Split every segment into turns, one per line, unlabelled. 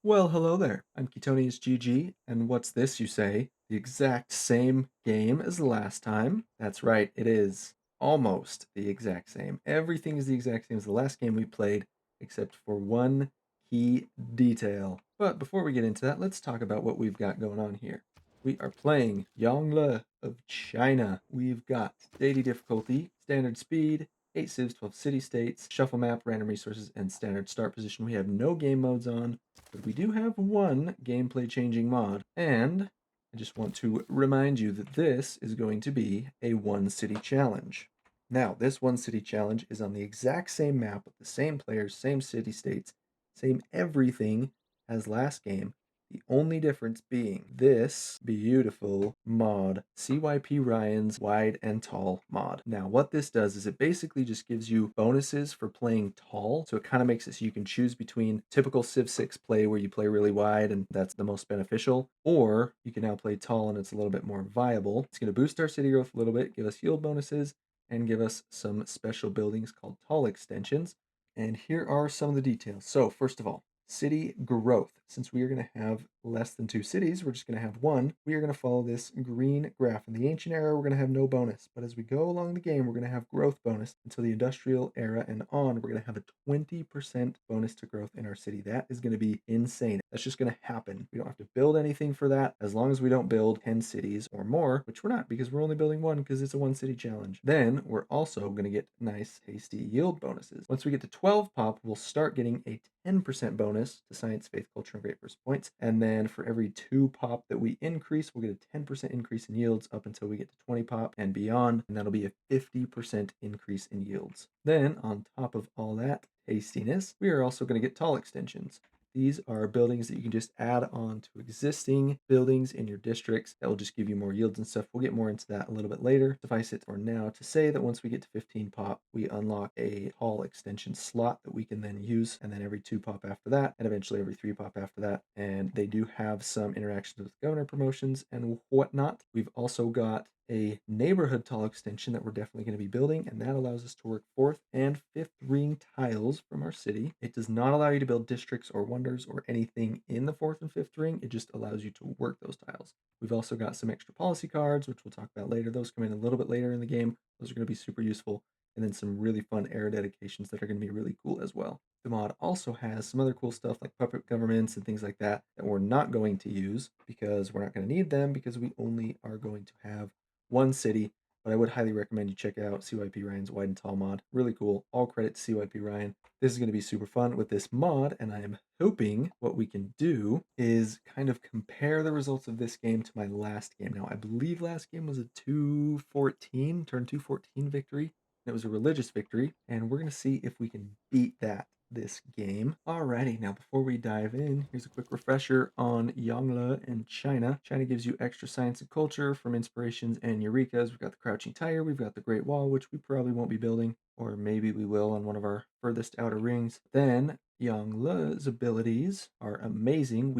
Well, hello there. I'm Ketonius GG, and what's this, you say? The exact same game as the last time? That's right, it is almost the exact same. Everything is the exact same as the last game we played, except for one key detail. But before we get into that, let's talk about what we've got going on here. We are playing Yongle of China. We've got Deity difficulty, standard speed, 8 civs, 12 city states, shuffle map, random resources, and standard start position. We have no game modes on, but we do have one gameplay changing mod, and I just want to remind you that this is going to be a one city challenge. Now, this one city challenge is on the exact same map with the same players, same city states, same everything as last game. The only difference being this beautiful mod, CypRyan's Wide and Tall mod. Now, what this does is it basically just gives you bonuses for playing tall. So it kind of makes it so you can choose between typical Civ 6 play where you play really wide and that's the most beneficial, or you can now play tall and it's a little bit more viable. It's going to boost our city growth a little bit, give us yield bonuses, and give us some special buildings called tall extensions. And here are some of the details. So, first of all, city growth. Since we are going to have less than 2 cities, we're just going to have one. We are going to follow this green graph. In the ancient era, we're going to have no bonus, but as we go along the game, we're going to have growth bonus until the industrial era and on. We're going to have a 20% bonus to growth in our city. That is going to be insane. That's just going to happen. We don't have to build anything for that as long as we don't build 10 cities or more, which we're not because we're only building one because it's a one city challenge. Then we're also going to get nice, tasty yield bonuses. Once we get to 12 pop, we'll start getting a 10% bonus to science, faith, culture, and great first points. And then for every 2 pop that we increase, we'll get a 10% increase in yields up until we get to 20 pop and beyond. And that'll be a 50% increase in yields. Then, on top of all that tastiness, we are also going to get tall extensions. These are buildings that you can just add on to existing buildings in your districts that will just give you more yields and stuff. We'll get more into that a little bit later. Suffice it for now to say that once we get to 15 pop, we unlock a tall extension slot that we can then use, and then every 2 pop after that, and eventually every 3 pop after that. And they do have some interactions with governor promotions and whatnot. We've also got a neighborhood tall extension that we're definitely going to be building, and that allows us to work 4th and 5th ring tiles from our city. It does not allow you to build districts or wonders or anything in the 4th and 5th ring. It just allows you to work those tiles. We've also got some extra policy cards, which we'll talk about later. Those come in a little bit later in the game. Those are going to be super useful. And then some really fun era dedications that are going to be really cool as well. The mod also has some other cool stuff like puppet governments and things like that that we're not going to use because we're not going to need them because we only are going to have one city. But I would highly recommend you check out CypRyan's Wide and Tall mod. Really cool. All credit to CypRyan. This is going to be super fun with this mod, and I am hoping what we can do is kind of compare the results of this game to my last game. Now, I believe last game was a 214, turn 214 victory. It was a religious victory, and we're going to see if we can beat that this game. Alrighty, now before we dive in, here's a quick refresher on Yongle and China. China gives you extra science and culture from inspirations and eurekas. We've got the Crouching Tiger, we've got the Great Wall, which we probably won't be building, or maybe we will on one of our furthest outer rings. Then Yongle's abilities are amazing.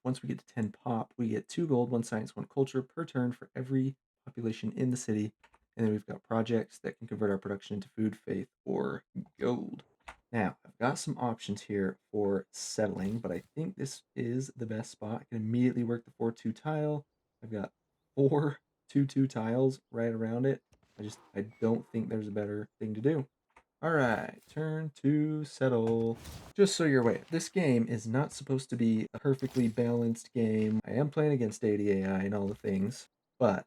Once we get to 10 pop, we get 2 gold, 1 science, 1 culture per turn for every population in the city. And then we've got projects that can convert our production into food, faith, or gold. Now, I've got some options here for settling, but I think this is the best spot. I can immediately work the 4-2 tile. I've got 4 2-2 tiles right around it. I don't think there's a better thing to do. All right, turn to settle. Just so you're aware, this game is not supposed to be a perfectly balanced game. I am playing against Deity AI and all the things, but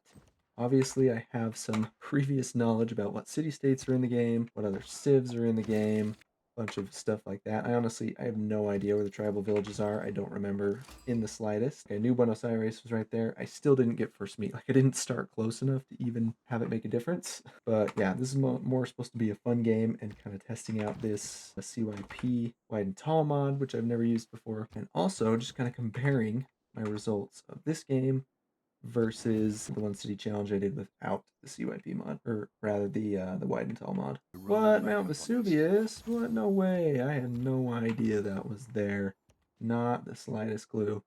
obviously I have some previous knowledge about what city-states are in the game, what other civs are in the game, bunch of stuff like that. I have no idea where the tribal villages are. I don't remember in the slightest. I knew Buenos Aires was right there. I still didn't get first meat. Like, I didn't start close enough to even have it make a difference. But yeah, this is more supposed to be a fun game and kind of testing out this CYP wide and tall mod, which I've never used before. And also just kind of comparing my results of this game versus the one city challenge I did without the CYP mod, or rather the wide and tall mod. What, Mount Vesuvius? What? No way! I had no idea that was there. Not the slightest clue.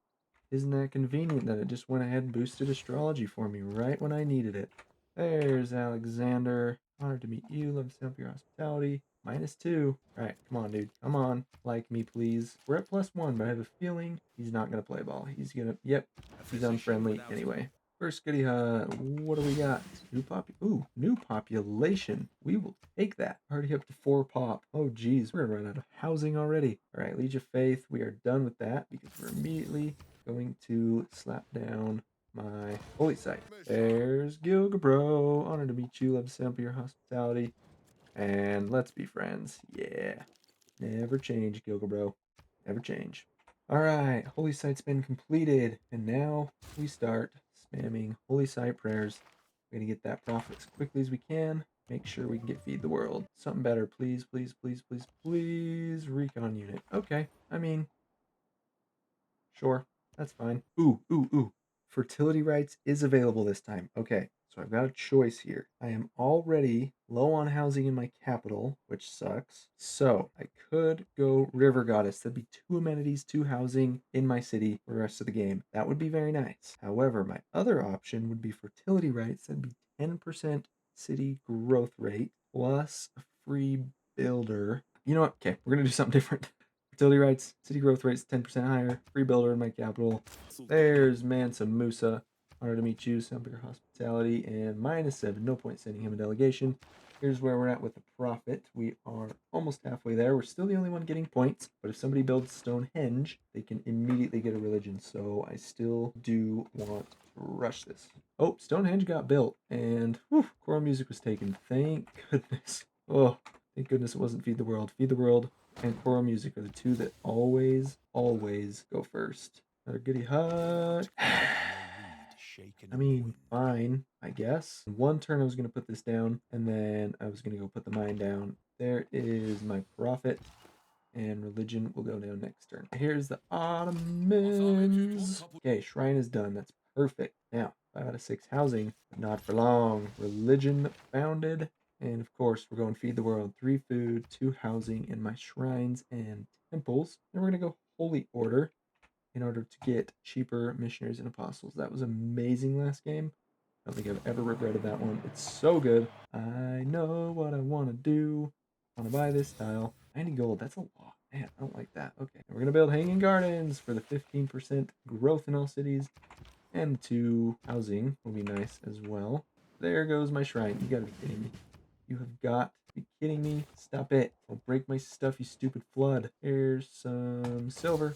Isn't that convenient that it just went ahead and boosted astrology for me right when I needed it? There's Alexander. Honored to meet you. Love to help your hospitality. -2. All right, come on, dude. Come on. Like me, please. We're at +1, but I have a feeling he's not going to play ball. He's going to, yep, he's unfriendly anyway. First goody hut. What do we got? New population. We will take that. Already up to 4 pop. Oh, geez. We're going to run out of housing already. All right, Liege of Faith. We are done with that because we're immediately going to slap down my holy site. There's Gilgabro. Honored to meet you. Love to sample your hospitality. And let's be friends. Yeah. Never change, Gilgabro. Never change. Alright, holy site's been completed. And now we start spamming holy site prayers. We're gonna get that profit as quickly as we can. Make sure we can get feed the world. Something better, please, please, please, please, please. Recon unit. Okay. I mean, sure, that's fine. Ooh. Fertility rights is available this time. Okay, so I've got a choice here. I am already low on housing in my capital, which sucks. So I could go River Goddess. That'd be 2 amenities, 2 housing in my city for the rest of the game. That would be very nice. However, my other option would be fertility rights. That'd be 10% city growth rate plus a free builder. You know what? Okay, we're gonna do something different. Fertility rights, city growth rates 10% higher, free builder in my capital. There's Mansa Musa. Honored to meet you, some your hospitality, and -7. No point sending him a delegation. Here's where we're at with the profit. We are almost halfway there. We're still the only one getting points, but if somebody builds Stonehenge, they can immediately get a religion. So I still do want to rush this. Oh, Stonehenge got built, and whew, choral music was taken. Thank goodness. Oh, thank goodness it wasn't Feed the World. Feed the World and choral music are the 2 that always go first. Another goody hut. I mean, fine, I guess. In 1 turn, I was going to put this down, and then I was going to go put the mine down. There is my profit, and religion will go down next turn. Here's the Ottomans. Okay, shrine is done. That's perfect. Now, 5 out of 6 housing, but not for long. Religion founded. And of course, we're going feed the world. 3 food, 2 housing in my shrines and temples. And we're going to go holy order in order to get cheaper missionaries and apostles. That was amazing last game. I don't think I've ever regretted that one. It's so good. I know what I want to do. I want to buy this tile. 90 gold. That's a lot. Man, I don't like that. Okay. We're going to build hanging gardens for the 15% growth in all cities. And 2 housing will be nice as well. There goes my shrine. You gotta be kidding me. You have got to be kidding me. Stop it. Don't break my stuff, you stupid flood. Here's some silver.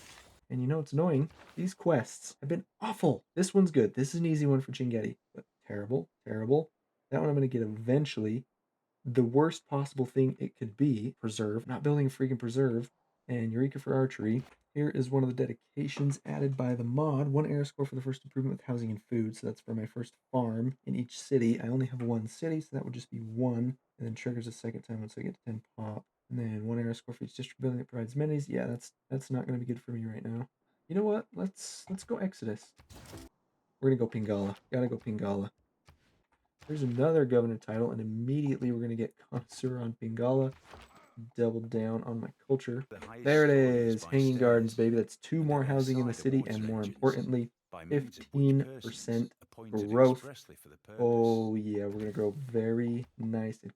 And you know what's annoying? These quests have been awful. This one's good. This is an easy one for Chingetti. But terrible. That one I'm going to get eventually. The worst possible thing it could be, preserve. Not building a freaking preserve. And Eureka for archery. Here is one of the dedications added by the mod. 1 era score for the first improvement with housing and food. So that's for my first farm in each city. I only have 1 city, so that would just be 1. And then triggers a second time once I get to 10 pop. And then 1 era score for each district building that provides amenities. Yeah, that's not going to be good for me right now. You know what? Let's go Exodus. We're gonna go Pingala. Gotta go Pingala. There's another governor title, and immediately we're gonna get connoisseur on Pingala. Double down on my culture. There it is. Hanging gardens, baby. That's 2 more housing in the city, and more importantly, 15% growth. Oh yeah, we're gonna grow very nice and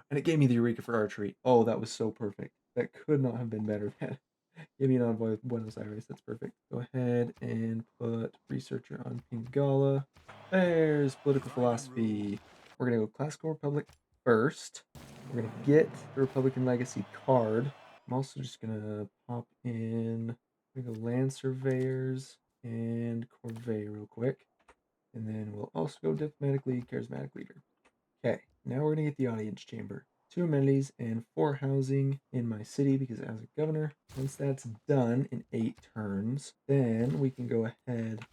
and it gave me the Eureka for archery. Oh, that was so perfect. That could not have been better. Give me an envoy with Buenos Aires. That's perfect. Go ahead and put researcher on Pingala. There's political philosophy. We're gonna go classical republic first. We're gonna get the Republican legacy card. I'm also just gonna pop in. We're gonna go land surveyors and corvée real quick. And then we'll also go diplomatically charismatic leader. Okay, now we're gonna get the audience chamber. 2 amenities and 4 housing in my city because as a governor, once that's done in 8 turns, then we can go ahead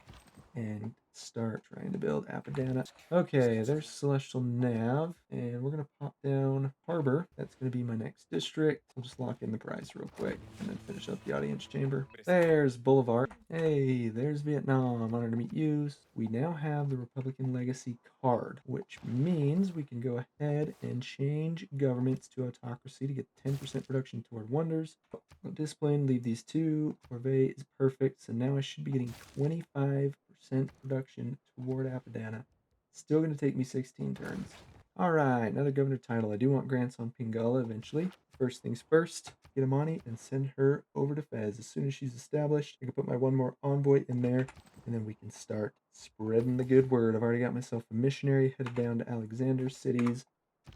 and start trying to build Apadana. Okay, there's Celestial Nav, and we're gonna pop down Harbor. That's gonna be my next district. We'll just lock in the price real quick and then finish up the audience chamber. There's Boulevard. Hey, there's Vietnam. Honored to meet you. We now have the Republican Legacy card, which means we can go ahead and change governments to autocracy to get 10% production toward wonders. Discipline, leave these 2. Corvée is perfect. So now I should be getting 25% production toward Apadana. Still going to take me 16 turns. All right, another governor title. I do want grants on Pingala eventually. First things first, get Amani and send her over to Fez. As soon as she's established, I can put my one more envoy in there, and then we can start spreading the good word. I've already got myself a missionary headed down to Alexander's cities.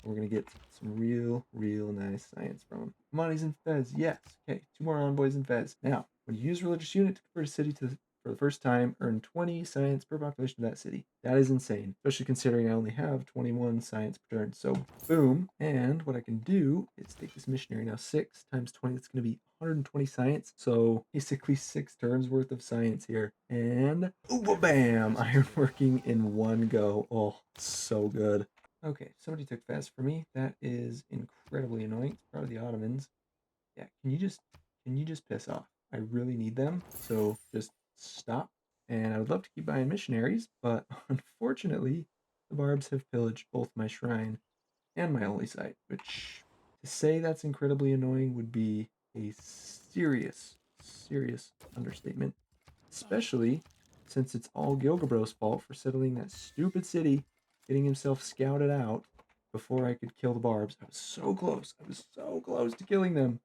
We're going to get some real nice science from him. Amani's in Fez, yes. Okay, 2 more envoys in Fez. Now, when you use a religious unit to convert a city for the first time, earn 20 science per population of that city. That is insane, especially considering I only have 21 science per turn. So, boom. And what I can do is take this missionary now. 6 times 20, that's going to be 120 science. So, basically 6 turns worth of science here. And, ooh, bam! Ironworking in one go. Oh, so good. Okay, somebody took fast for me. That is incredibly annoying. It's probably the Ottomans. Yeah, can you just piss off? I really need them, so just stop. And I would love to keep buying missionaries, but unfortunately, the barbs have pillaged both my shrine and my holy site, which to say that's incredibly annoying would be a serious understatement, especially since it's all Gilgabro's fault for settling that stupid city, getting himself scouted out before I could kill the barbs. I was so close. I was so close to killing them.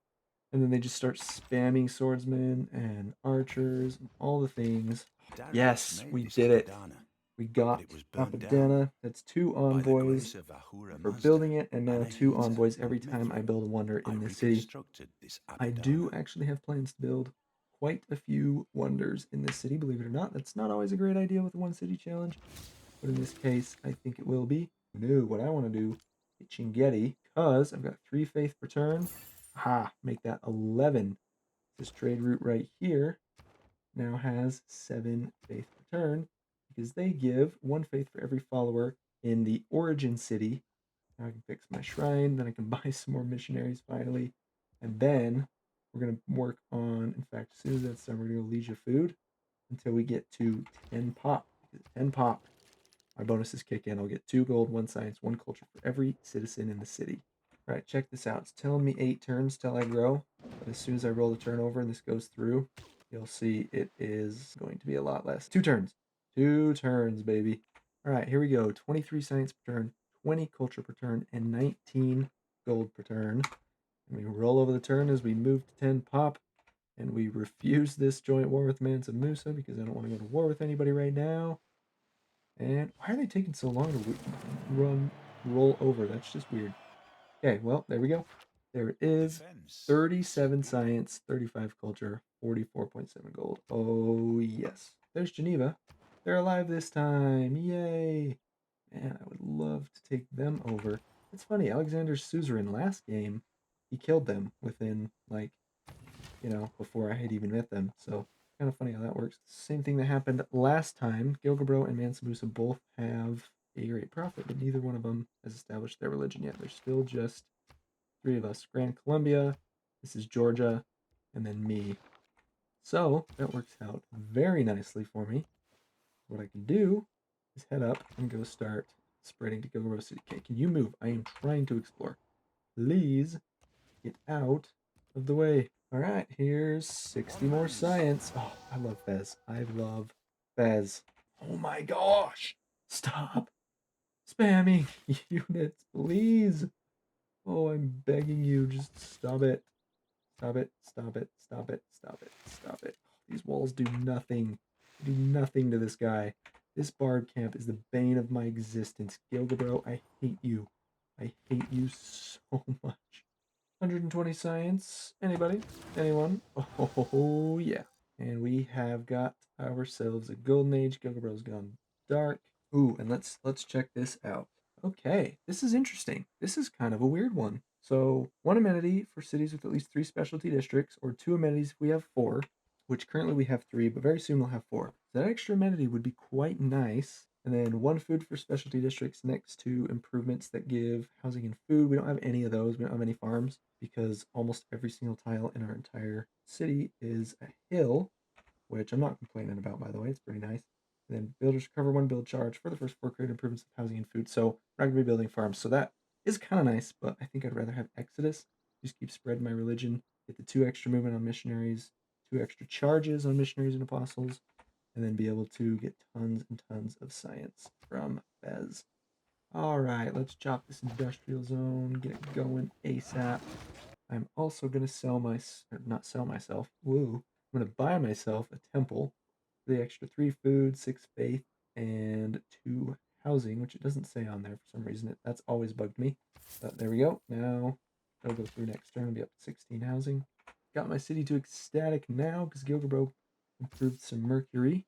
And then they just start spamming swordsmen and archers and all the things.
Darius
Yes,
made
we
this
did it.
Apadana,
We
but
got
it was burnt down
Apadana. That's 2
by the
envoys
grace of Ahura
for
Mazda
building it, and now 2
Anahita
envoys
of
every time I
Mithra.
build a wonder
I
in this city.
reconstructed this
I do
Apadana.
actually have plans to build quite a few wonders in this city, believe it or not. That's not always a great idea with the one city challenge, but in this case, I think it will be. No, what I want to do is Chingetti, because I've got 3 faith per turn. Aha, make that 11. This trade route right here now has 7 faith per turn because they give 1 faith for every follower in the origin city. Now I can fix my shrine, then I can buy some more missionaries finally, and then we're going to work on, in fact, as soon as that's done, we're going to go lija food until we get to 10 pop. Because 10 pop, my bonuses kick in. I'll get 2 gold, 1 science, 1 culture for every citizen in the city. All right, check this out. It's telling me 8 turns till I grow, but as soon as I roll the turnover and this goes through, you'll see it is going to be a lot less. 2 turns. 2 turns, baby. All right, here we go. 23 science per turn, 20 culture per turn, and 19 gold per turn. And we roll over the turn as we move to 10 pop, and we refuse this joint war with Mansa Musa because I don't want to go to war with anybody right now. And why are they taking so long to roll over? That's just weird. Okay, well, there we go. There it is.
Defense
37
secure.
science, 35 culture, 44.7 gold. Oh, yes. There's Geneva. They're alive this time. Yay. Man, I would love to take them over. It's funny, Alexander's suzerain last game, he killed them within, like, before I had even met them. So kind of funny how that works. Same thing that happened last time. Gilgabro and Mansa Musa both have a great prophet, but neither one of them has established their religion yet. There's still just 3 of us. Grand Columbia, this is Georgia, and then me. So that works out very nicely for me. What I can do is head up and go start spreading to Gilgabro City. Okay, can you move? I am trying to explore. Please get out of the way. All right, here's 60 more science. Oh, I love Fez. I love Fez. Oh my gosh. Stop spamming units, please. Oh, I'm begging you. Just stop it. Stop it. Stop it. Stop it. Stop it. Stop it. These walls do nothing. They do nothing to this guy. This barb camp is the bane of my existence. Gilgabro, I hate you. I hate you so much. 120 science. Anybody? Anyone? Oh, yeah. And we have got ourselves a golden age. Gilgabro's gone dark. Ooh, and let's check this out. Okay, this is interesting. This is kind of a weird one. So, 1 amenity for cities with at least 3 specialty districts, or 2 amenities if we have 4, which currently we have 3, but very soon we'll have 4. So that extra amenity would be quite nice. And then 1 food for specialty districts next to improvements that give housing and food. We don't have any of those. We don't have any farms because almost every single tile in our entire city is a hill, which I'm not complaining about, by the way. It's pretty nice. And then builders recover 1 build charge for the first 4 created improvements of housing and food. So we're not going to be building farms. So that is kind of nice, but I think I'd rather have Exodus. Just keep spreading my religion. Get the 2 extra movement on missionaries, 2 extra charges on missionaries and apostles, and then be able to get tons and tons of science from Fez. All right, let's chop this industrial zone, get it going ASAP. I'm also gonna sell or not sell myself. Woo! I'm gonna buy myself a temple for the extra 3 food, 6 faith, and 2 housing, which it doesn't say on there for some reason. That's always bugged me. But there we go. Now it'll go through next turn. I'll be up to 16 housing. Got my city to ecstatic now because Gilgamesh improved some mercury,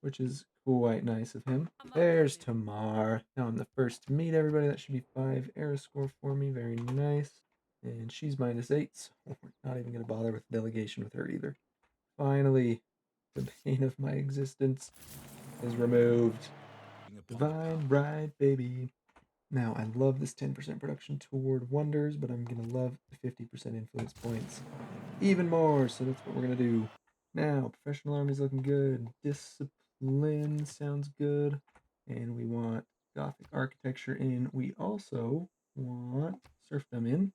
which is quite nice of him. There's Tamar. Now I'm the first to meet everybody. That should be 5 era score for me. Very nice. And she's -8, so we're not even going to bother with delegation with her either. Finally, the bane of my existence is removed. Divine Bride, baby. Now, I love this 10% production toward wonders, but I'm going to love the 50% influence points even more, so that's what we're going to do. Now, professional army's looking good. Discipline sounds good. And we want Gothic architecture in. We also want serfdom in.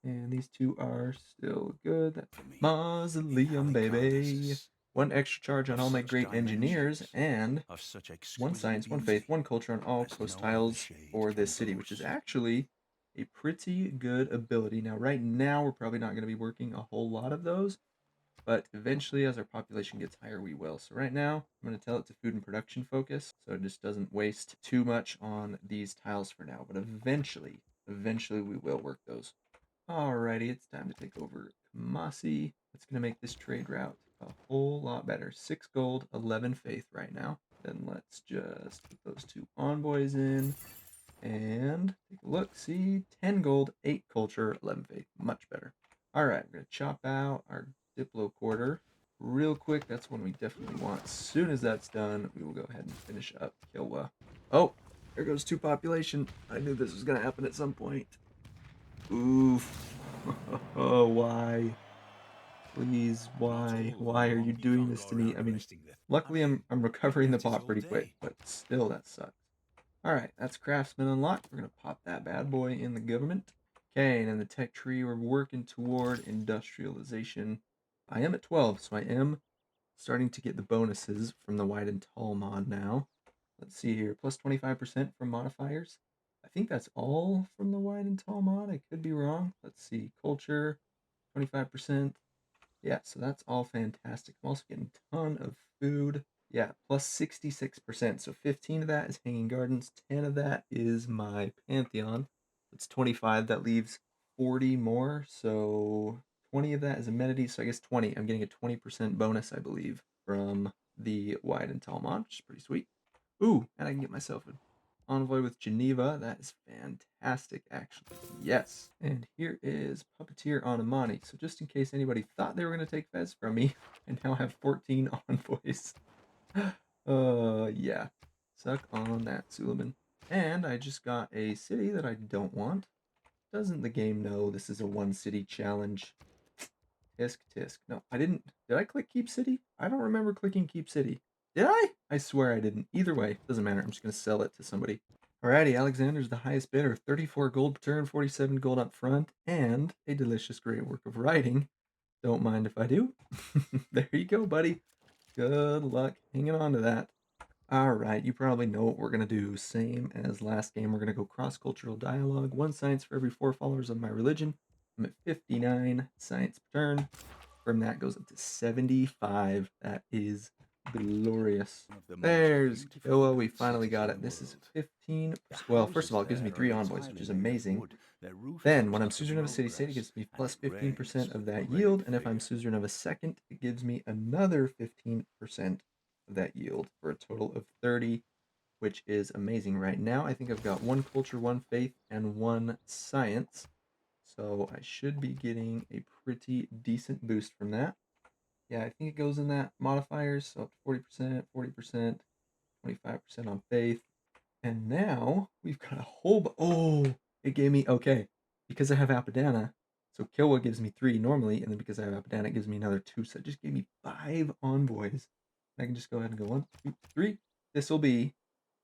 And these two are still good. That's mausoleum, baby. 1 extra charge on all my great engineers, and 1 science, 1 faith, 1 culture on all coast tiles for this city, which is actually a pretty good ability. Now, right now, we're probably not going to be working a whole lot of those, but eventually, as our population gets higher, we will. So right now, I'm going to tell it to food and production focus, so it just doesn't waste too much on these tiles for now. But eventually, we will work those. Alrighty, it's time to take over Kamasi. That's going to make this trade route a whole lot better. 6 gold, 11 faith right now. Then let's just put those 2 envoys in and take a look. See, 10 gold, 8 culture, 11 faith. Much better. Alright, we're going to chop out our Diplo quarter real quick. That's one we definitely want. As soon as that's done, we will go ahead and finish up Kilwa. Oh, there goes 2 population. I knew this was going to happen at some point. Oof. Oh, why? Please, why? Why are you doing this to me? I mean, luckily I'm recovering the pot pretty quick, but still that sucks. Alright, that's craftsman unlocked. We're gonna pop that bad boy in the government. Okay, and in the tech tree, we're working toward industrialization. I am at 12, so I am starting to get the bonuses from the wide and tall mod now. Let's see here, plus 25% from modifiers. I think that's all from the wide and tall mod. I could be wrong. Let's see, culture, 25%. Yeah, so that's all fantastic. I'm also getting a ton of food. Yeah, plus 66%. So 15 of that is Hanging Gardens, 10 of that is my Pantheon. It's 25. That leaves 40 more. So 20 of that is amenities. So I guess 20. I'm getting a 20% bonus, I believe, from the wide and tall mod, which is pretty sweet. Ooh, and I can get myself an envoy with Geneva. That is fantastic, actually. Yes. And here is Puppeteer on Amani. So just in case anybody thought they were going to take Fez from me, I now have 14 envoys. Yeah. Suck on that, Suleiman. And I just got a city that I don't want. Doesn't the game know this is a 1 city challenge? Tisk tisk. No, I didn't. Did I click Keep City? I don't remember clicking Keep City. Did I? I swear I didn't. Either way, doesn't matter. I'm just going to sell it to somebody. Alrighty, Alexander's the highest bidder. 34 gold per turn, 47 gold up front, and a delicious great work of writing. Don't mind if I do. There you go, buddy. Good luck hanging on to that. Alright, you probably know what we're going to do. Same as last game, we're going to go cross-cultural dialogue. 1 science for every 4 followers of my religion. I'm at 59 science per turn. From that goes up to 75. That is glorious. There's Kiowa. We finally got it. This is 15. Well, first of all, it gives me 3 envoys, which is amazing. Then, when I'm suzerain of a city-state, it gives me plus 15% of that yield. And if I'm suzerain of a second, it gives me another 15% of that yield for a total of 30, which is amazing. Right now, I think I've got 1 culture, 1 faith, and 1 science. So I should be getting a pretty decent boost from that. Yeah, I think it goes in that modifiers, so up to 40%, 40%, 25% on faith. And now we've got a whole. Oh, it gave me. Okay, because I have Apadana, so Kilwa gives me 3 normally, and then because I have Apadana, it gives me another 2. So it just gave me 5 envoys. I can just go ahead and go 1, 2, 3. This will be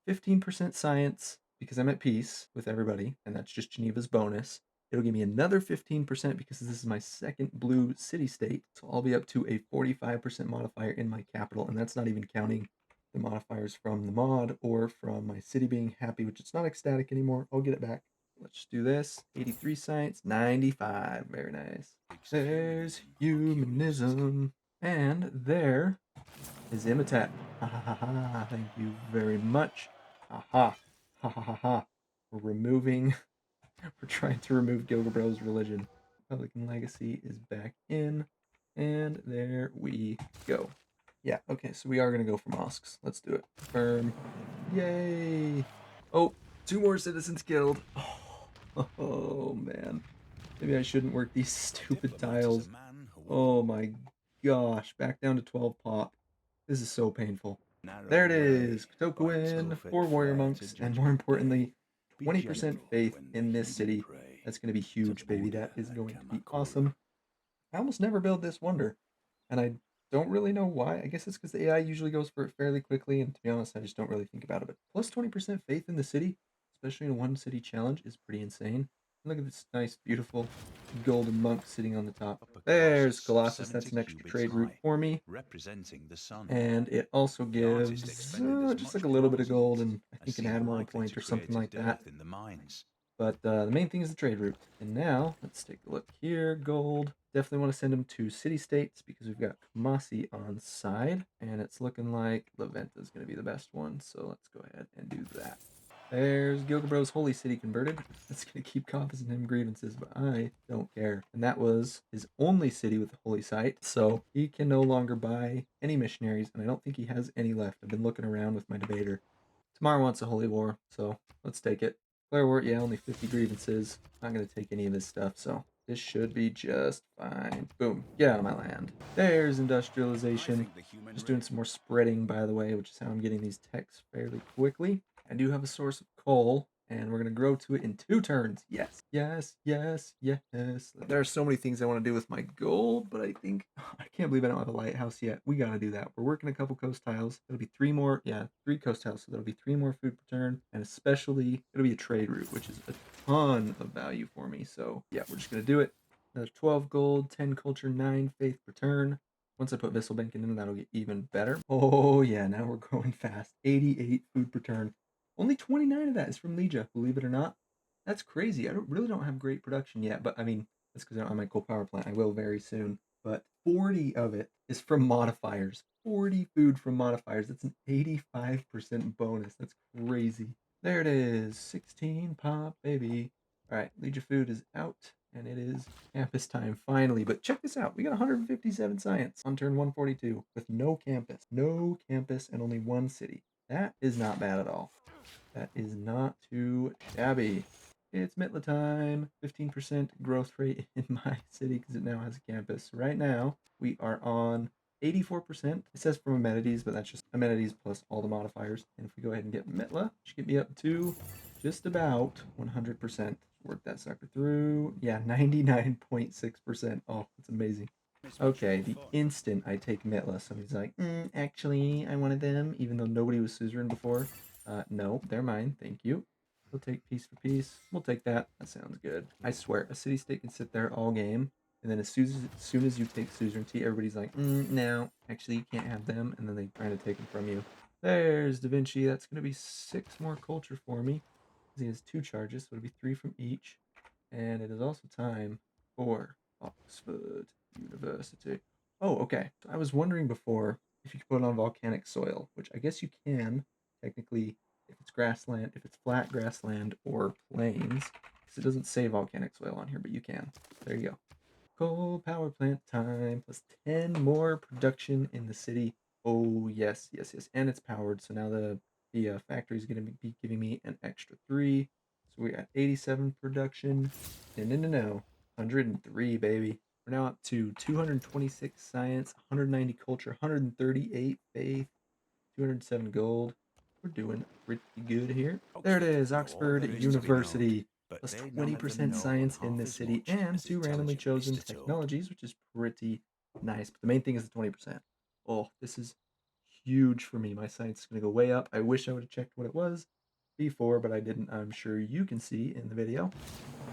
15% science because I'm at peace with everybody, and that's just Geneva's bonus. It'll give me another 15% because this is my second blue city state, so I'll be up to a 45% modifier in my capital, and that's not even counting the modifiers from the mod or from my city being happy, which it's not ecstatic anymore. I'll get it back. Let's just do this. 83 science, 95. Very nice. There's humanism. And there is imitat. Ha ha ha ha. Thank you very much. Ha ha. Ha ha ha ha. We're removing, we're trying to remove Gilgabrow's religion. Republican legacy is back in. And there we go. Yeah, okay, so we are going to go for mosques. Let's do it. Confirm. Yay! Oh, 2 more citizens killed. Oh, man. Maybe I shouldn't work these stupid tiles. Oh my gosh, back down to 12 pop. This is so painful. There it is, Kotokuin, 4 warrior monks, and more importantly, 20% faith in this city. That's going to be huge, baby. That is going to be awesome. I almost never build this wonder, and I don't really know why. I guess it's because the AI usually goes for it fairly quickly, and to be honest, I just don't really think about it. But plus 20% faith in the city, especially in a one city challenge, is pretty insane. And look at this nice, beautiful golden monk sitting on the top. There's Colossus. That's an extra trade route for me.
Representing the sun.
And it also gives just like a little bit of gold and I think an admiral point or something like that.
In the mines.
But the main thing is the trade route. And now, let's take a look here. Gold. Definitely want to send them to city-states because we've got Kamasi on side. And it's looking like Laventa is going to be the best one. So let's go ahead and do that. There's Gilgabrow's holy city converted. That's going to keep causing him grievances, but I don't care. And that was his only city with a holy site. So he can no longer buy any missionaries. And I don't think he has any left. I've been looking around with my debater. Tamar wants a holy war, so let's take it. Claire Wart, yeah, only 50 grievances. Not going to take any of this stuff, so this should be just fine. Boom, get out of my land. There's industrialization. Just doing some more spreading, by the way, which is how I'm getting these techs fairly quickly. I do have a source of coal, and we're going to grow to it in 2 turns. Yes, yes, yes, yes. There are so many things I want to do with my gold, but I think, I can't believe I don't have a lighthouse yet. We got to do that. We're working a couple coast tiles. It'll be 3 more, yeah, 3 coast tiles, so that'll be 3 more food per turn, and especially, it'll be a trade route, which is a ton of value for me. So, yeah, we're just going to do it. Another 12 gold, 10 culture, 9 faith per turn. Once I put Visselbank in, that'll get even better. Oh, yeah, now we're growing fast. 88 food per turn. Only 29 of that is from lija, believe it or not. That's crazy. I really don't have great production yet, but I mean, that's because I don't have my coal power plant. I will very soon. But 40 of it is from modifiers. 40 food from modifiers. That's an 85% bonus. That's crazy. There it is. 16 pop, baby. All right, lija food is out, and it is campus time finally. But check this out. We got 157 science on turn 142 with no campus. No campus and only 1 city. That is not bad at all. That is not too shabby. It's Mitla time. 15% growth rate in my city because it now has a campus. Right now, we are on 84%. It says from amenities, but that's just amenities plus all the modifiers. And if we go ahead and get Mitla, it should get me up to just about 100%. Work that sucker through. Yeah, 99.6%. Oh, that's amazing. Okay, the instant I take Mitla, somebody's like, actually, I wanted them, even though nobody was suzerain before. No, they're mine. Thank you. We'll take piece for piece. We'll take that. That sounds good. I swear, a city-state can sit there all game, and then as soon as you take suzerainty, everybody's like, no, actually, you can't have them, and then they try to take them from you. There's Da Vinci. That's going to be 6 more culture for me. He has 2 charges, so it'll be 3 from each. And it is also time for Oxford University. Oh, okay. So I was wondering before if you could put it on volcanic soil, which I guess you can technically if it's grassland, if it's flat grassland or plains, because it doesn't say volcanic soil on here, but you can. There you go. Coal power plant time plus 10 more production in the city. Oh, yes, yes, yes. And it's powered, so now the factory is going to be giving me an extra 3. So we're at 87 production. No. 103, baby. We're now up to 226 science, 190 culture, 138 faith, 207 gold. We're doing pretty good here. There it is, Oxford University. Plus 20% science in this city and 2 randomly chosen technologies, which is pretty nice. But the main thing is the 20%. Oh, this is huge for me. My science is going to go way up. I wish I would have checked what it was before, but I didn't. I'm sure you can see in the video.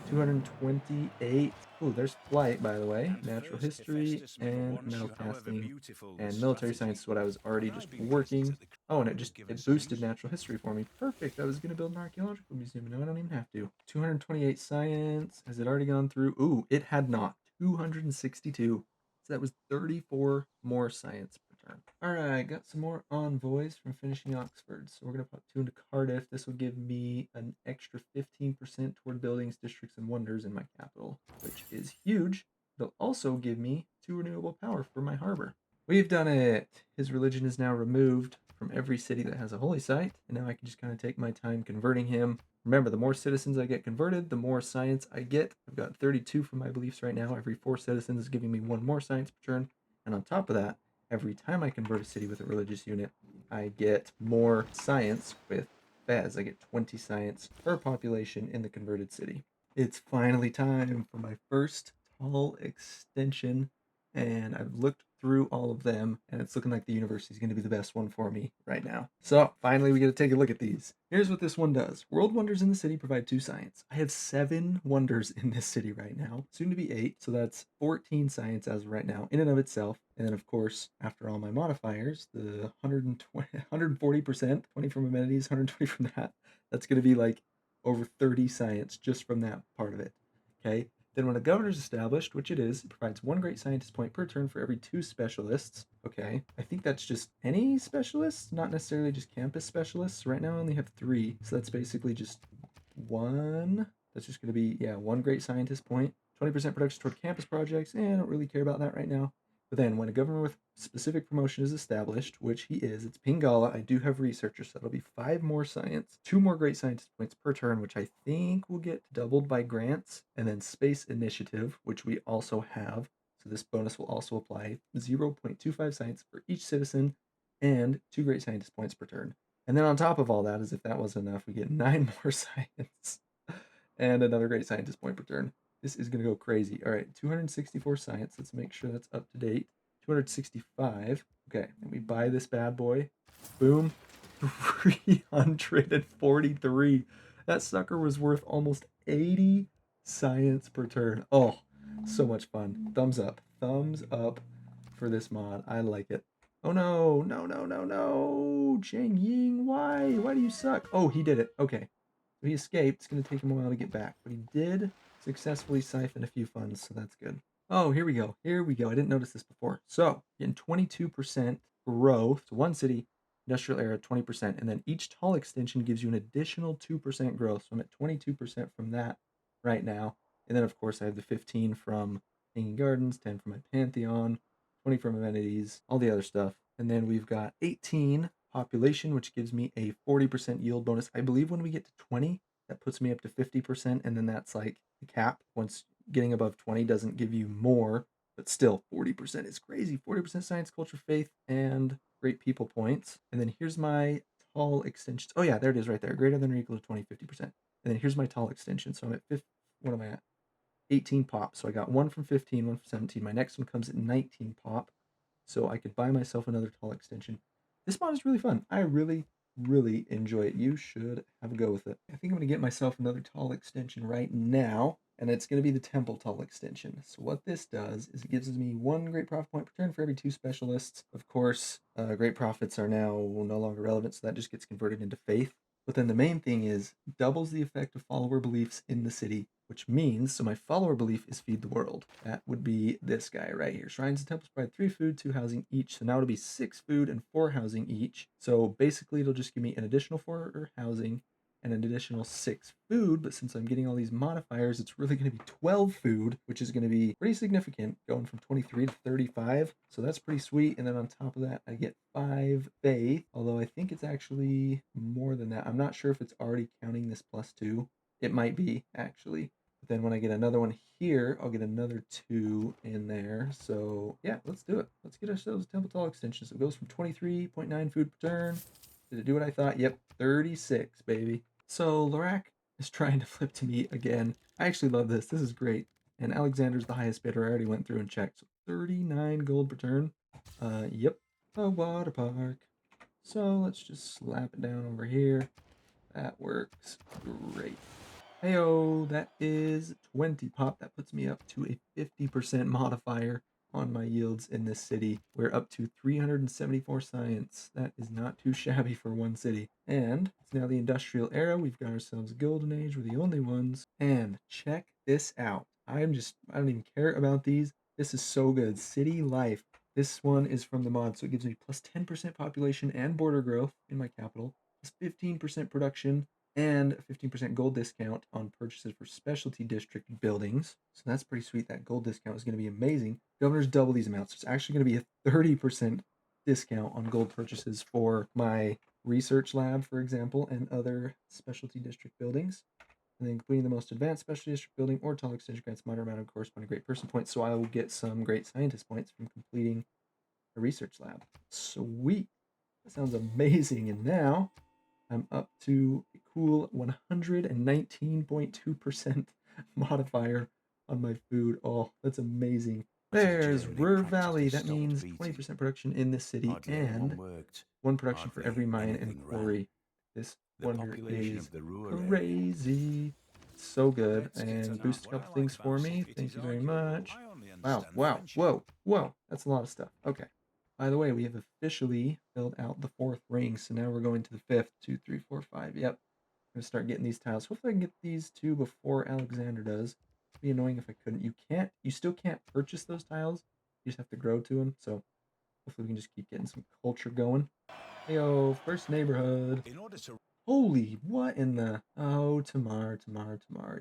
228. Oh, there's flight, by the way. Natural history and metal casting. And military science is what I was already just working. Oh, and
Give
it
us
boosted
clues.
natural history for me. Perfect. I was gonna build an archaeological museum, and now I don't even have to. 228 science. Has it already gone through? Ooh, it had not. 262. So that was 34 more science per turn. All right, got some more envoys from finishing Oxford. So we're gonna put 2 into Cardiff. This will give me an extra 15% toward buildings, districts, and wonders in my capital, which is huge. It'll also give me 2 renewable power for my harbor. We've done it. His religion is now removed from every city that has a holy site, and now I can just kind of take my time converting him. Remember, the more citizens I get converted, the more science I get. I've got 32 from my beliefs right now. Every 4 citizens is giving me 1 more science per turn. And on top of that, every time I convert a city with a religious unit, I get more science with Fez. I get 20 science per population in the converted city. It's finally time for my first tall extension, and I've looked through all of them, and it's looking like the university is going to be the best one for me right now. So finally, we get to take a look at these. Here's what this one does. World wonders in the city provide 2 science. I have 7 wonders in this city right now, soon to be 8, so that's 14 science as of right now in and of itself. And then of course, after all my modifiers, the 120, 140%, 20 from amenities, 120 from that, that's going to be like over 30 science just from that part of it. Okay, then when a governor is established, which it is, it provides 1 great scientist point per turn for every 2 specialists. Okay, I think that's just any specialists, not necessarily just campus specialists. Right now I only have 3, so that's basically just 1. That's just going to be, yeah, 1 great scientist point. 20% production toward campus projects, and I don't really care about that right now. But then when a governor with specific promotion is established, which he is, it's Pingala. I do have researchers, so it'll be 5 more science, 2 more great scientist points per turn, which I think will get doubled by grants, and then space initiative, which we also have. So this bonus will also apply 0.25 science for each citizen and 2 great scientist points per turn. And then on top of all that, as if that wasn't enough, we get 9 more science and another great scientist point per turn. This is going to go crazy. All right, 264 science. Let's make sure that's up to date. 265. Okay, and we buy this bad boy. Boom. 343. That sucker was worth almost 80 science per turn. Oh, so much fun. Thumbs up. Thumbs up for this mod. I like it. Oh no, no, no, no, no. Chang Ying, why? Why do you suck? Oh, he did it. Okay. So he escaped. It's going to take him a while to get back, but he did successfully siphon a few funds, so that's good. Oh, here we go. Here we go. I didn't notice this before. So, getting 22% growth. So, one city, industrial era, 20%. And then each tall extension gives you an additional 2% growth. So, I'm at 22% from that right now. And then, of course, I have the 15 from Hanging Gardens, 10 from my Pantheon, 20 from amenities, all the other stuff. And then we've got 18 population, which gives me a 40% yield bonus. I believe when we get to 20, that puts me up to 50%, and then that's like the cap. Once getting above 20 doesn't give you more, but still 40% is crazy. 40% science, culture, faith, and great people points. And then here's my tall extensions. Oh yeah, there it is right there. Greater than or equal to 20, 50%. And then here's my tall extension. So I'm at 50, what am I at? 18 pop. So I got 1 from 15, 1 from 17. My next one comes at 19 pop. So I could buy myself another tall extension. This mod is really fun. I really, really enjoy it. You should have a go with it. I think I'm going to get myself another tall extension right now, and it's going to be the temple tall extension. So what this does is it gives me 1 great profit point per turn for every 2 specialists. Of course, great profits are now no longer relevant, so that just gets converted into faith. But then the main thing is doubles the effect of follower beliefs in the city, which means, so my follower belief is feed the world. That would be this guy right here. Shrines and temples provide 3 food, 2 housing each. So now it'll be 6 food and 4 housing each. So basically it'll just give me an additional 4 housing and an additional 6 food. But since I'm getting all these modifiers, it's really going to be 12 food, which is going to be pretty significant, going from 23 to 35. So that's pretty sweet. And then on top of that, I get 5 faith, although I think it's actually more than that. I'm not sure if it's already counting this +2. It might be, actually. But then when I get another one here, I'll get another 2 in there. So yeah, let's do it. Let's get ourselves a Temple Tall extension. So it goes from 23.9 food per turn. Did it do what I thought? Yep, 36, baby. So Lorac is trying to flip to me again. I actually love this. This is great. And Alexander's the highest bidder. I already went through and checked. So 39 gold per turn. Yep, a water park. So let's just slap it down over here. That works great. Heyo, that is 20 pop. That puts me up to a 50% modifier on my yields in this city. We're up to 374 science. That is not too shabby for one city. And it's now the industrial era. We've got ourselves a golden age. We're the only ones. And check this out. I don't even care about these. This is so good. City life. This one is from the mod, so it gives me plus 10% population and border growth in my capital, plus 15% production, and a 15% gold discount on purchases for specialty district buildings. So that's pretty sweet. That gold discount is going to be amazing. Governors double these amounts. So it's actually going to be a 30% discount on gold purchases for my research lab, for example, and other specialty district buildings. And then completing the most advanced specialty district building or tall extension grants moderate amount of corresponding great person points. So I will get some great scientist points from completing a research lab. Sweet. That sounds amazing. And now I'm up to a cool 119.2% modifier on my food. Oh, that's amazing. There's Ruhr Valley. That means 20% production in this city
Hardly
and
anyone worked.
one production for every
Hardly
mine and
anything ran.
quarry. This
The
wonder
population
is
of the rural area.
crazy. So good.
Let's get
And
on
boost a
what I
couple
like
things for
about
me.
it
Thank
is
you very
arguable.
much.
I only
Wow,
understand
wow,
friendship.
whoa. That's a lot of stuff. Okay. By the way, we have officially filled out the 4th ring, so now we're going to the 5th. 2, 3, 4, 5. Yep. I'm gonna start getting these tiles. Hopefully I can get these 2 before Alexander does. It'd be annoying if I couldn't. You still can't purchase those tiles. You just have to grow to them. So hopefully we can just keep getting some culture going. Heyo, first neighborhood.
In order to
Holy, what in the... Oh, Tamar.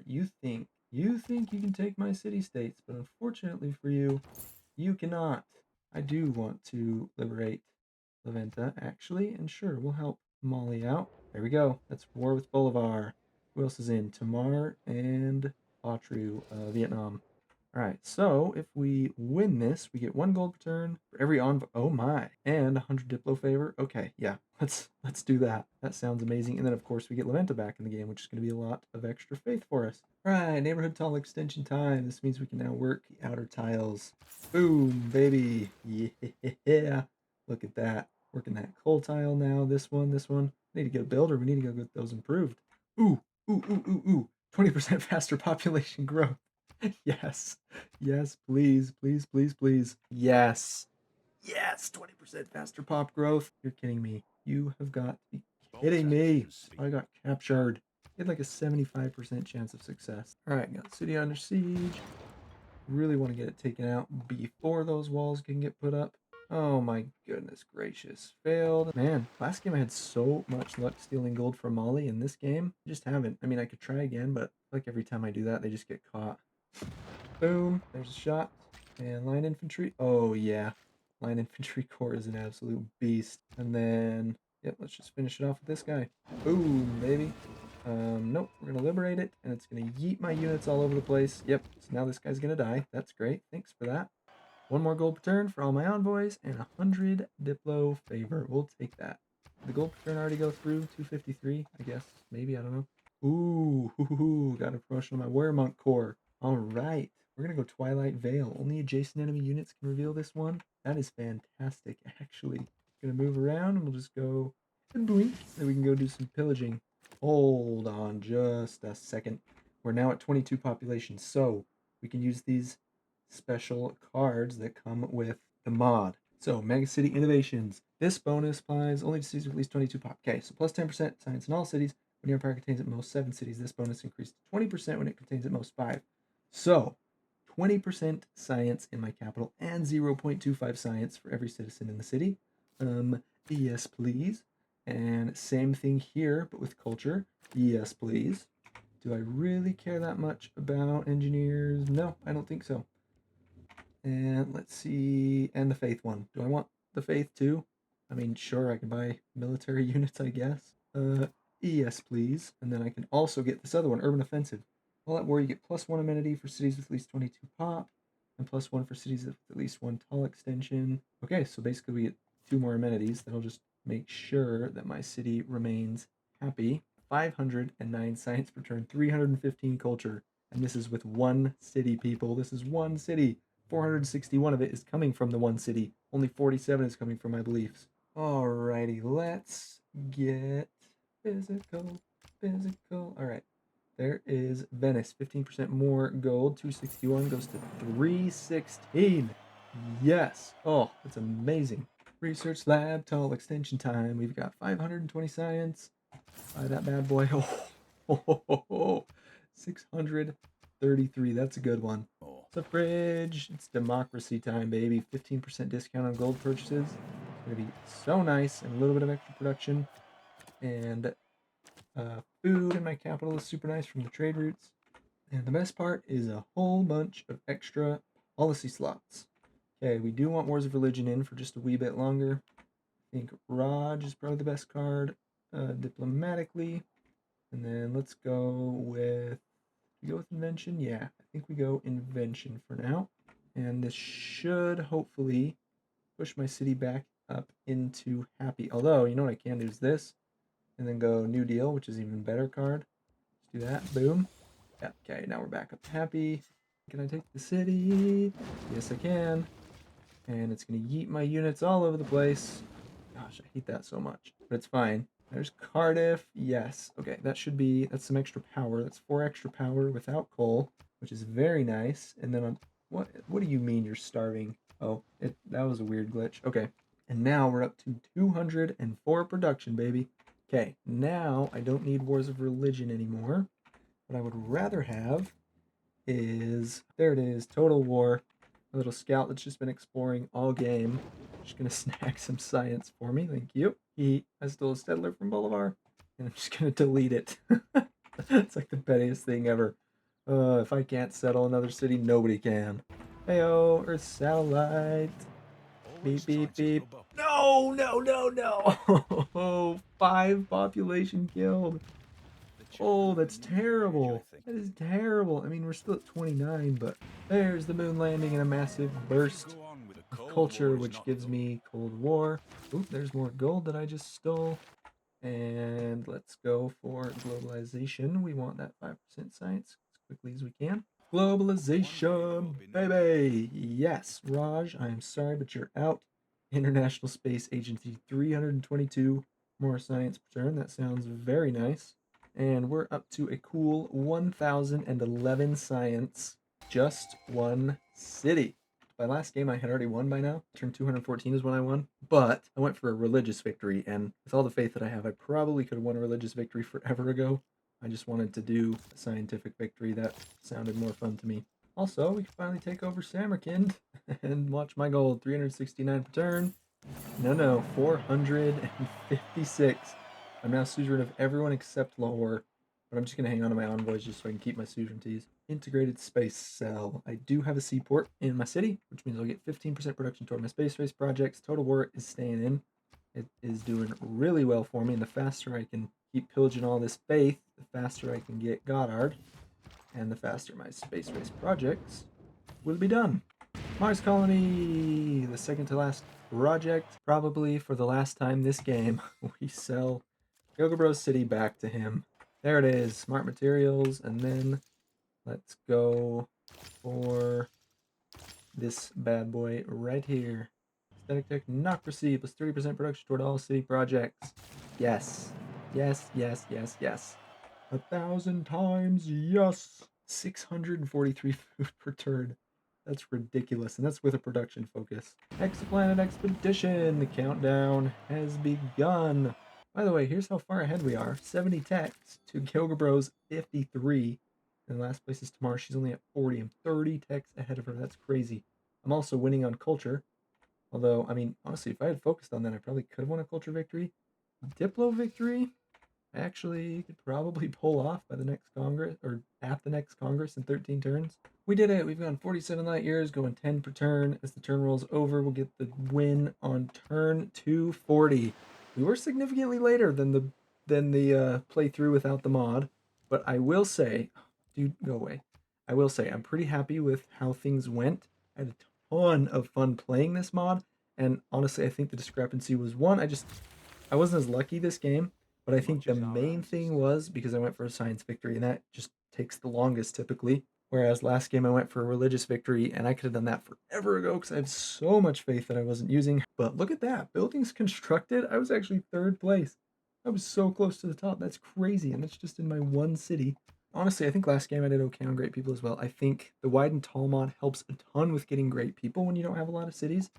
You think you can take my city-states, but unfortunately for you, you cannot. I do want to liberate Laventa, actually, and sure, we'll help Molly out. There we go. That's war with Bolivar. Who else is in? Tamar and Atru, Vietnam. All right, so if we win this, we get 1 gold per turn for every envoy. Oh my, and 100 Diplo favor. Okay, yeah, let's do that. That sounds amazing. And then of course we get Laventa back in the game, which is going to be a lot of extra faith for us. All right, neighborhood tile extension time. This means we can now work the outer tiles. Boom, baby. Yeah, look at that. Working that coal tile now. This one. Need to get a builder. We need to go get those improved. Ooh. 20% faster population growth. Yes. Yes, please. Yes. Yes, 20% faster pop growth. You're kidding me. You have got to be kidding me. I got captured. He had like a 75% chance of success. All right, got the city under siege. Really want to get it taken out before those walls can get put up. Oh my goodness gracious. Failed. Man, last game I had so much luck stealing gold from Molly. In this game, I just haven't. I mean, I could try again, but like every time I do that, they just get caught. Boom. There's a shot. And line infantry. Oh, yeah. Line infantry corps is an absolute beast. And then, yep, let's just finish it off with this guy. Boom, baby. Nope, we're going to liberate it, and it's going to yeet my units all over the place. Yep, so now this guy's going to die. That's great. Thanks for that. 1 more gold per turn for all my envoys, and 100 Diplo favor. We'll take that. Did the gold per turn already go through? 253, I guess. Maybe, I don't know. Ooh, got a promotion on my Warrior Monk Corps. All right. We're going to go Twilight Veil. Only adjacent enemy units can reveal this one. That is fantastic, actually. Going to move around, and we'll just go blink. Then we can go do some pillaging. Hold on just a second. We're now at 22 population, so we can use these special cards that come with the mod. So, Mega City Innovations. This bonus applies only to cities with at least 22 pop. Okay, so plus 10% science in all cities. When your empire contains at most 7 cities, this bonus increased to 20% when it contains at most 5. So, 20% science in my capital and 0.25 science for every citizen in the city. Yes, please. And same thing here, but with culture. Yes, please. Do I really care that much about engineers? No, I don't think so. And let's see, and the faith one. Do I want the faith too? I mean, sure, I can buy military units, I guess. Yes, please. And then I can also get this other one, urban offensive. All that war, you get +1 amenity for cities with at least 22 pop, and +1 for cities with at least 1 tall extension. Okay, so basically we get 2 more amenities. That'll just make sure that my city remains happy. 509 science per turn, 315 culture, and this is with 1 city, people. This is 1 city. 461 of it is coming from the 1 city. Only 47 is coming from my beliefs. Alrighty, let's get physical. Alright, there is Venice. 15% more gold. 261 goes to 316. Yes. Oh, that's amazing. Research lab, tunnel extension time. We've got 520 science. Buy that bad boy. Oh, 633. That's a good one.
More.
It's a fridge. It's democracy time, baby. 15% discount on gold purchases. It's going to be so nice. And a little bit of extra production. And food in my capital is super nice from the trade routes. And the best part is a whole bunch of extra policy slots. Okay, we do want Wars of Religion in for just a wee bit longer. I think Raj is probably the best card diplomatically. And then let's go with, we go with Invention? Yeah, I think we go Invention for now. And this should hopefully push my city back up into Happy. Although, you know what I can do is this, and then go New Deal, which is even better card. Let's do that, boom. Yeah, okay, now we're back up to Happy. Can I take the city? Yes, I can. And it's gonna yeet my units all over the place. Gosh, I hate that so much, but it's fine. There's Cardiff. Yes. Okay, that's some extra power. That's 4 extra power without coal, which is very nice. And then on what do you mean you're starving? Oh, that was a weird glitch. Okay. And now we're up to 204 production, baby. Okay, now I don't need Wars of Religion anymore. What I would rather have is, there it is, Total War. A little scout that's just been exploring all game. Just gonna snag some science for me, thank you. I stole a settler from Bolivar, and I'm just gonna delete it. It's like the pettiest thing ever. If I can't settle another city, nobody can. Heyo, Earth satellite. Beep, beep, beep. No, no, no, no! Oh, 5 population killed. Oh, that's terrible. That is terrible. I mean, we're still at 29, but there's the moon landing in a massive burst of culture, which gives me Cold War. Oop, there's more gold that I just stole. And let's go for globalization. We want that 5% science as quickly as we can. Globalization, baby! Yes, Raj, I am sorry, but you're out. International Space Agency, 322 more science per turn. That sounds very nice. And we're up to a cool 1011 science. Just one city. My last game I had already won by now. Turn 214 is when I won. But I went for a religious victory, and with all the faith that I have, I probably could have won a religious victory forever ago. I just wanted to do a scientific victory. That sounded more fun to me. Also, we can finally take over Samarkand and watch my gold. 369 per turn. No, 456. I'm now suzerain of everyone except Lahore, but I'm just going to hang on to my envoys just so I can keep my suzerainties. Integrated space cell. I do have a seaport in my city, which means I'll get 15% production toward my space race projects. Total war is staying in. It is doing really well for me, and the faster I can keep pillaging all this faith, the faster I can get Goddard, and the faster my space race projects will be done. Mars Colony, the second to last project, probably for the last time this game. We sell Gogobro's city back to him. There it is, smart materials, and then let's go for this bad boy right here. Aesthetic technocracy plus 30% production toward all city projects. Yes, yes, yes, yes, yes. 1,000 times yes. 643 food per turn. That's ridiculous, and that's with a production focus. Exoplanet Expedition! The countdown has begun. By the way, here's how far ahead we are. 70 techs to Gilgabro's 53. And last place is Tamar. She's only at 40. I'm 30 techs ahead of her. That's crazy. I'm also winning on culture. Although, I mean, honestly, if I had focused on that, I probably could have won a culture victory. Diplo victory? Actually could probably pull off by the next Congress, or at the next Congress in 13 turns. We did it. We've gone 47 light years, going 10 per turn. As the turn rolls over, we'll get the win on turn 240. We were significantly later than the playthrough without the mod, but I will say, dude, go away. I will say I'm pretty happy with how things went. I had a ton of fun playing this mod, and honestly, I think the discrepancy was one. I wasn't as lucky this game, but I think the main thing was because I went for a science victory, and that just takes the longest typically. Whereas last game I went for a religious victory, and I could have done that forever ago because I have so much faith that I wasn't using. But look at that. Buildings constructed. I was actually third place. I was so close to the top. That's crazy. And that's just in my one city. Honestly, I think last game I did okay on great people as well. I think the wide and tall mod helps a ton with getting great people when you don't have a lot of cities.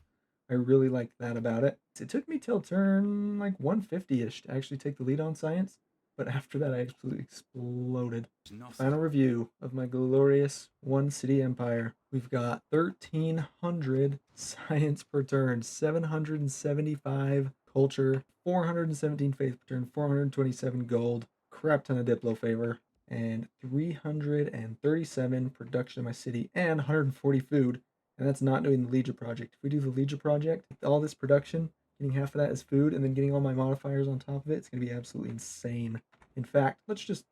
I really liked that about it. It took me till turn like 150-ish to actually take the lead on science, but after that I absolutely exploded.
Nothing.
Final review of my glorious one city empire. We've got 1,300 science per turn, 775 culture, 417 faith per turn, 427 gold, crap ton of Diplo favor, and 337 production of my city, and 140 food. And that's not doing the lija project. If we do the lija project, all this production, getting half of that as food, and then getting all my modifiers on top of it, it's gonna be absolutely insane. In fact, let's just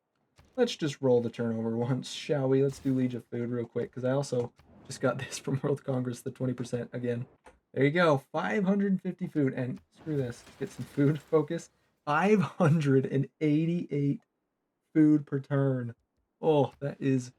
roll the turnover once, shall we? Let's do Legion of Food real quick, because I also just got this from World Congress, the 20% again. There you go, 550 food, and screw this, let's get some food focus. 588 food per turn. Oh, that is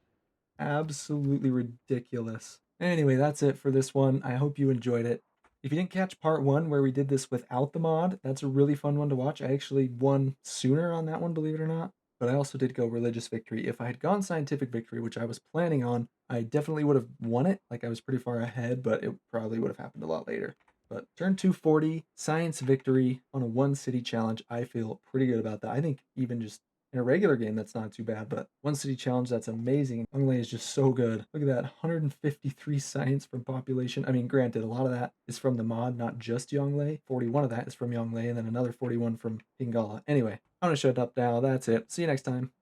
absolutely ridiculous. Anyway, that's it for this one. I hope you enjoyed it. If you didn't catch part one where we did this without the mod, that's a really fun one to watch. I actually won sooner on that one, believe it or not. But I also did go religious victory. If I had gone scientific victory, which I was planning on, I definitely would have won it. Like I was pretty far ahead, but it probably would have happened a lot later. But turn 240, science victory on a one city challenge. I feel pretty good about that. I think even just in a regular game, that's not too bad, but one city challenge, that's amazing. Yongle is just so good. Look at that, 153 science from population. I mean, granted, a lot of that is from the mod, not just Yongle. 41 of that is from Yongle, and then another 41 from Pingala. Anyway, I'm gonna shut up now. That's it. See you next time.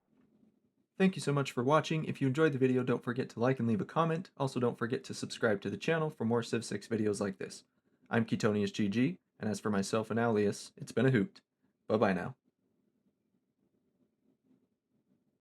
Thank you so much for watching. If you enjoyed the video, don't forget to like and leave a comment. Also, don't forget to subscribe to the channel for more Civ 6 videos like this. I'm Ketonius GG, and as for myself and Alias, it's been a hoot. Bye-bye now.